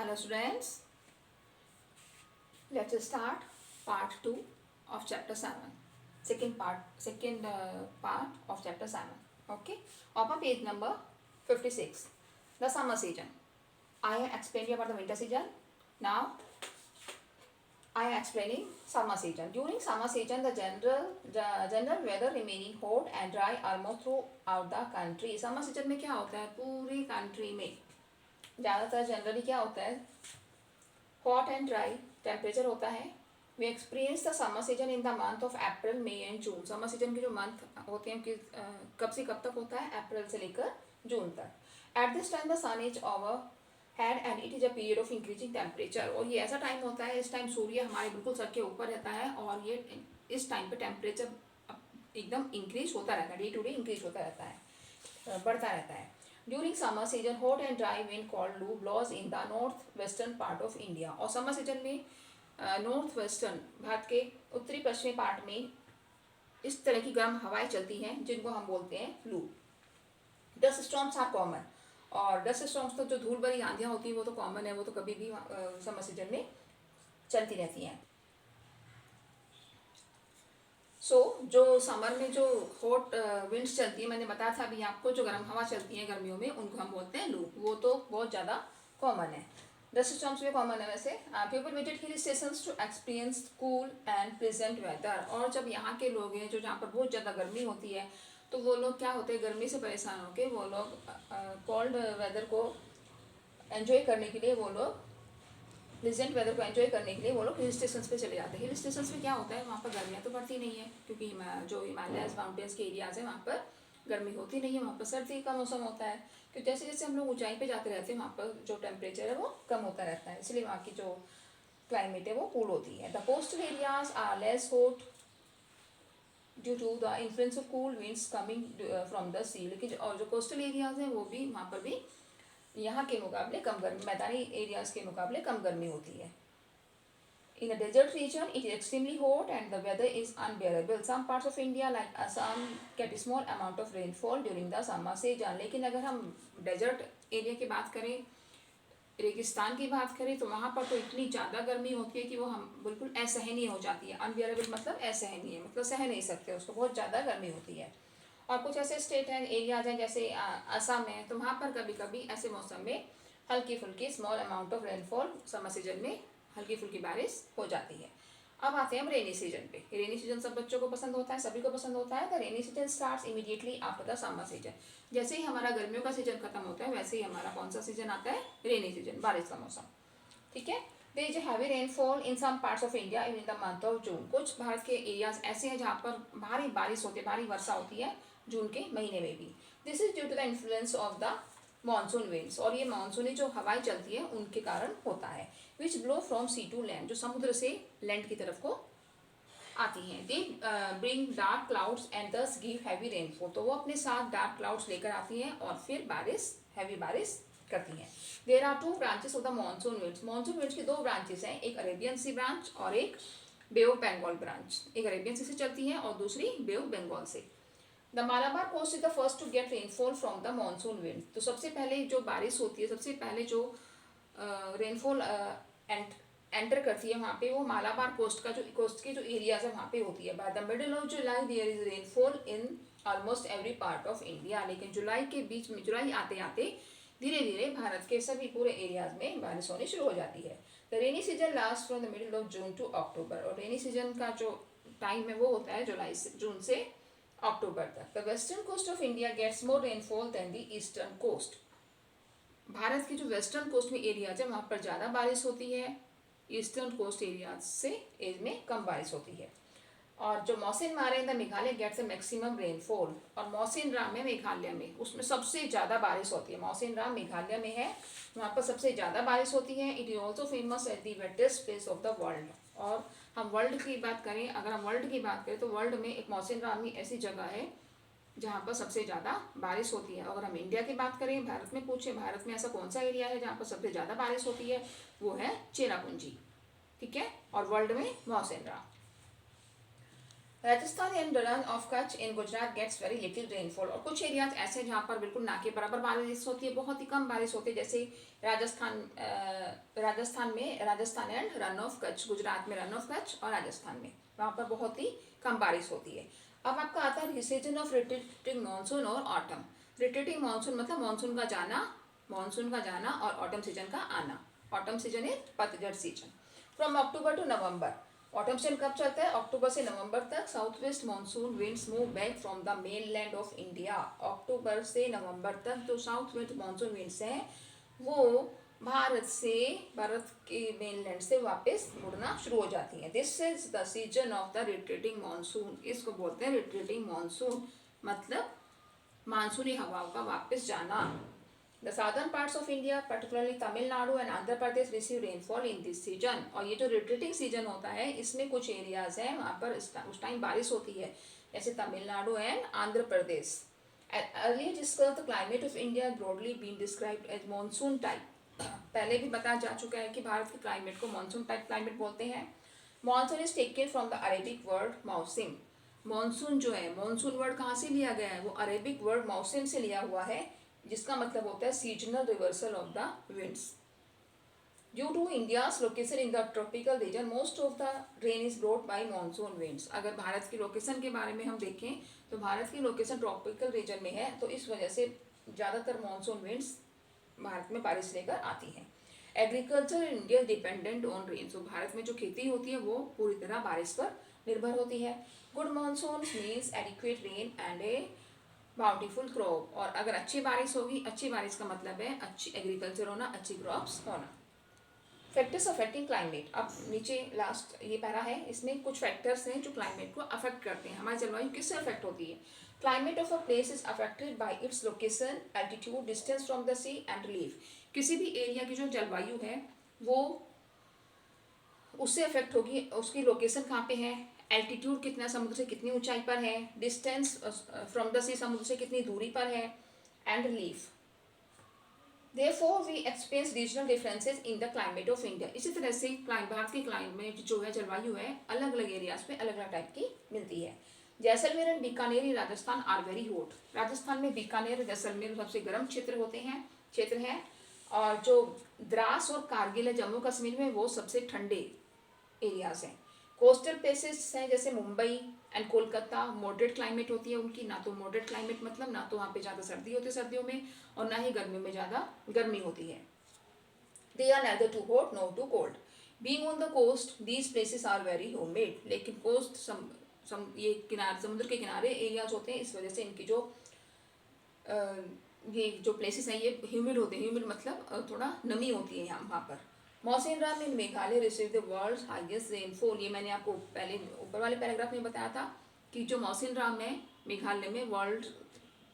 Hello students, let's start part 2 of chapter 7. Second part of chapter 7. Okay, open page number 56. The summer season. I have explained you about the winter season. Now I am explaining summer season. During summer season, the general weather remaining hot and dry almost throughout the country. Summer season में क्या होता है, पूरी country में ज़्यादातर generally क्या होता है, हॉट एंड ड्राई टेम्परेचर होता है. We experience the summer season in the month of April, May and June. Summer season के जो मंथ होते हैं कि कब से कब तक होता है, अप्रैल से लेकर जून तक. At this time the sun is overhead and it is a period of increasing temperature. और ये ऐसा टाइम होता है, इस टाइम सूर्य हमारे बिल्कुल सर के ऊपर रहता है और ये इस टाइम पे टेम्परेचर एकदम इंक्रीज होता रहता है, डे टू डे इंक्रीज होता रहता है, बढ़ता रहता है. During summer season hot and dry wind called loo blows in the north western part of India. और समर सीजन में नॉर्थ वेस्टर्न भारत के उत्तरी पश्चिमी पार्ट में इस तरह की गर्म हवाएं चलती हैं जिनको हम बोलते हैं लू. Dust storms are common. और डस्ट स्टॉर्म्स तो जो धूल भरी आंधियाँ होती हैं वो तो कॉमन है, वो तो कभी भी समर सीजन में चलती रहती हैं. जो समर में जो हॉट विंड्स चलती है, मैंने बताया था अभी आपको, जो गर्म हवा चलती है गर्मियों में, उनको हम बोलते हैं लू. वो तो बहुत ज़्यादा कॉमन है. डस्ट स्टॉर्म्स भी कॉमन है वैसे. People visit hill stations to experience cool and pleasant weather. और जब यहाँ के लोग हैं जो जहाँ पर बहुत ज़्यादा गर्मी होती है, तो वो लोग क्या होते हैं, गर्मी से परेशान होकर वो लोग कोल्ड वेदर को एंजॉय करने के लिए, वो लोग प्लेजेंट वेदर को एंजॉय करने के लिए वो लोग हिल स्टेशन पे चले जाते हैं. हिल स्टेशन पे क्या होता है, वहाँ पर गर्मियाँ तो पड़ती नहीं है क्योंकि जो हिमालयस माउंटेन्स के एरियाज़ हैं वहाँ पर गर्मी होती नहीं है, वहाँ पर सर्दी का मौसम होता है. तो जैसे जैसे हम लोग ऊंचाई पे जाते रहते हैं वहाँ पर जो टेम्परेचर है वो कम होता रहता है, इसलिए वहाँ की जो क्लाइमेट है वो कूल होती है. The coastal areas are less hot due to the influence of cool winds coming from the sea. लेकिन और जो कोस्टल एरियाज हैं वो भी, वहाँ पर भी यहाँ के मुकाबले कम गर्मी, मैदानी एरियाज के मुकाबले कम गर्मी होती है. In a desert region, it is extremely hot and the weather is unbearable. Some parts of India, like Assam, get a small amount of rainfall during the summer season. लेकिन अगर हम डेजर्ट एरिया की बात करें, रेगिस्तान की बात करें, तो वहाँ पर तो इतनी ज़्यादा गर्मी होती है कि वो हम बिल्कुल असहनीय हो जाती है. अनबियरेबल मतलब असहनीय, मतलब सह नहीं सकते उसको, बहुत ज़्यादा गर्मी होती है. और कुछ ऐसे स्टेट हैं, एरियाज हैं, जैसे असम है, तो वहाँ पर कभी कभी ऐसे मौसम में हल्की फुल्की small amount of rainfall summer season में हल्की फुल्की बारिश हो जाती है. अब आते हैं हम रेनी सीजन पे. रेनी सीजन सब बच्चों को पसंद होता है, सभी को पसंद होता है. The rainy season starts immediately after the summer season. जैसे ही हमारा गर्मियों का सीजन खत्म होता है, वैसे ही हमारा कौन सा सीजन आता है, रेनी सीजन, बारिश का मौसम. ठीक है. There is heavy rainfall in some parts of India in the month of June. कुछ भारत के एरियाज ऐसे हैं जहाँ पर भारी बारिश होती है, भारी वर्षा होती है जून के महीने में भी. This is due to the influence of the monsoon winds. और ये मानसूनी जो हवाएं चलती है उनके कारण होता है. Which blow from sea to land, जो समुद्र से लैंड की तरफ को आती हैं. They bring dark clouds and thus give heavy rainfall. तो वो अपने साथ डार्क क्लाउड्स लेकर आती हैं और फिर बारिश, हैवी बारिश करती हैं. There are two branches of the monsoon winds. Monsoon winds की दो ब्रांचेस हैं, एक अरेबियन सी ब्रांच और एक बे ऑफ बंगाल ब्रांच. एक अरेबियन सी से चलती है और दूसरी बे ऑफ बंगाल से. The Malabar coast is the first to get rainfall from the monsoon wind. तो सबसे पहले जो बारिश होती है, सबसे पहले जो रेनफॉल एंटर करती है वहाँ पे, वो मालाबार कोस्ट के जो एरियाज है वहाँ पे होती है. By the middle of July there is rainfall in almost every part of India. लेकिन जुलाई के बीच में, जुलाई आते आते धीरे धीरे भारत के सभी पूरे एरियाज में बारिश होनी शुरू हो जाती है. The rainy season last from the middle of June to October. और रेनी सीजन का जो टाइम है वो होता है जुलाई से, जून से अक्टूबर तक. The western coast of India gets more rainfall than the eastern coast. भारत की जो वेस्टर्न कोस्ट में एरियाज है वहाँ पर ज़्यादा बारिश होती है, ईस्टर्न कोस्ट एरियाज से एज में कम बारिश होती है. और जो Mawsynram in the Meghalaya gets a maximum rainfall. और मौसिन राम है मेघालय में, उसमें सबसे ज़्यादा बारिश होती है. मौसिन राम मेघालय में है, वहाँ पर सबसे ज़्यादा बारिश होती है. It is also famous at the wettest place of the world. और हम वर्ल्ड की बात करें, अगर हम वर्ल्ड की बात करें तो वर्ल्ड में एक मौसिन राम ही ऐसी जगह है जहाँ पर सबसे ज़्यादा बारिश होती है. अगर हम इंडिया की बात करें, भारत में पूछे, भारत में ऐसा कौन सा एरिया है जहाँ पर सबसे ज़्यादा बारिश होती है, वो है चेरापूंजी. ठीक है. और वर्ल्ड में Mawsynram. Rajasthan and run of Kutch in Gujarat gets very little rainfall, और कुछ एरियाज ऐसे जहाँ पर बिल्कुल ना के बराबर बारिश होती है, बहुत ही कम बारिश होती है, जैसे राजस्थान में, Rajasthan and run of Kutch, Gujarat में रन ऑफ कच्छ और राजस्थान में वहाँ पर बहुत ही कम बारिश होती है। अब आपका आता है सीजन ऑफ रिट्रीटिंग मानसून और ऑटम। रिट्रीटिंग मानसून मतलब मानसून का जाना और ऑटम सीजन का आना। ऑटम सीजन इज पतझड़ season. From October to November, autumn season कब चलता है? अक्टूबर से नवंबर तक। South west monsoon winds move back from the main land of India. अक्टूबर से नवंबर तक जो साउथ वेस्ट मानसून विंड्स हैं वो भारत के मेनलैंड से वापस मुड़ना शुरू हो जाती है। This is the season of the retreating monsoon. इसको बोलते हैं रिट्रीटिंग मानसून, मतलब मानसूनी हवाओं का वापस जाना। The southern parts of India particularly Tamil Nadu and Andhra Pradesh receive rainfall in this season. और ये जो रिट्रीटिंग सीजन होता है इसमें कुछ एरियाज हैं वहाँ पर उस टाइम बारिश होती है, जैसे Tamil Nadu and Andhra Pradesh. Earlier discuss the climate of India broadly been described as monsoon type. पहले भी बताया जा चुका है कि भारत के क्लाइमेट को मानसून टाइप क्लाइमेट बोलते हैं। Monsoon is taken from the Arabic word मौसिम। मानसून जो है, मानसून वर्ड कहाँ से लिया गया है? वो अरेबिक वर्ड मौसिम से लिया हुआ है, जिसका मतलब होता है seasonal reversal of the winds. Due to India's location in the tropical region most of the rain is brought by monsoon winds. अगर भारत की लोकेशन के बारे में हम देखें तो भारत की लोकेशन ट्रॉपिकल रीजन में है, तो इस वजह से ज़्यादातर मानसून विंड्स भारत में बारिश लेकर आती हैं। Agriculture in India dependent on rain. तो भारत में जो खेती होती है वो पूरी तरह बारिश पर निर्भर होती है। Good monsoon means adequate rain and A bountiful crop. और अगर अच्छी बारिश होगी, अच्छी बारिश का मतलब है अच्छी एग्रीकल्चर होना, अच्छी क्रॉप्स होना। Factors affecting climate. अब नीचे लास्ट ये पैरा है, इसमें कुछ फैक्टर्स हैं जो क्लाइमेट को अफेक्ट करते हैं। हमारी जलवायु किससे अफेक्ट होती है? Climate of a place is affected by its location, altitude, distance from the sea and relief. किसी भी एरिया की जो जलवायु है वो उससे अफेक्ट होगी, उसकी लोकेशन कहाँ पे है, एल्टीट्यूड कितना, समुद्र से कितनी ऊंचाई पर है, डिस्टेंस फ्रॉम द सी, समुद्र से कितनी दूरी पर है, and relief. Therefore, we experience regional differences in the climate of India. इसी तरह से भारत की क्लाइमेट जो है, जलवायु है, अलग अलग एरियाज पे अलग अलग टाइप की मिलती है। Jaisalmer and Bikaner in Rajasthan are very hot. Rajasthan में बीकानेर, जैसलमेर सबसे गर्म क्षेत्र हैं, और जो द्रास और कारगिल है जम्मू कश्मीर में, वो सबसे ठंडे एरियाज हैं। कोस्टल प्लेसेस हैं जैसे Mumbai and Kolkata, moderate climate होती है उनकी। ना तो मॉडरेट क्लाइमेट मतलब ना तो वहाँ पे ज़्यादा सर्दी होती है सर्दियों में, और ना ही गर्मियों में ज़्यादा गर्मी होती है। They are neither too hot nor too cold. Being on the coast, these places are very humid. लेकिन कोस्ट ये किनारे, समुद्र के किनारे एरियाज होते हैं, इस वजह से इनकी जो ये जो प्लेसेस हैं ये ह्यूमिड होते हैं। ह्यूमिड मतलब थोड़ा नमी होती है यहाँ वहाँ पर। Mawsynram in Meghalaya receive the world highest rainfall. ये मैंने आपको पहले ऊपर वाले पैराग्राफ में बताया था कि जो मौसिनराम है मेघालय में,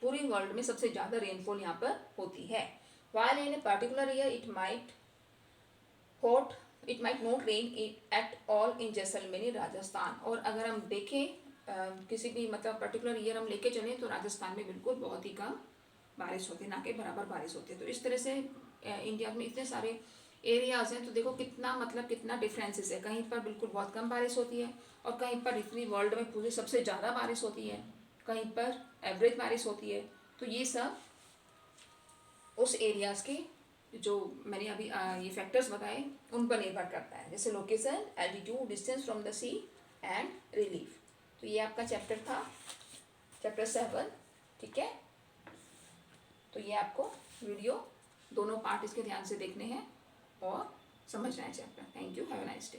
पूरी वर्ल्ड में सबसे ज़्यादा रेनफॉल यहाँ पर होती है। While in a particular year it might not rain at all in Jaisalmer Rajasthan. और अगर हम देखें किसी भी मतलब पर्टिकुलर ईयर हम लेके चलें तो राजस्थान में बिल्कुल बहुत ही कम बारिश होती है, ना के बराबर बारिश होती है। तो इस तरह से इंडिया में इतने सारे एरियाज हैं, तो देखो कितना डिफरेंसेस है। कहीं पर बिल्कुल बहुत कम बारिश होती है, और कहीं पर इतनी वर्ल्ड में पूरी सबसे ज़्यादा बारिश होती है, कहीं पर एवरेज बारिश होती है। तो ये सब उस एरियाज के जो मैंने अभी ये फैक्टर्स बताए उन पर निर्भर करता है, जैसे location, altitude, distance from the sea and relief. तो ये आपका चैप्टर था, चैप्टर 7। ठीक है, तो ये आपको वीडियो दोनों पार्ट इसके ध्यान से देखने हैं और समझना है chapter. Thank you, have a nice day.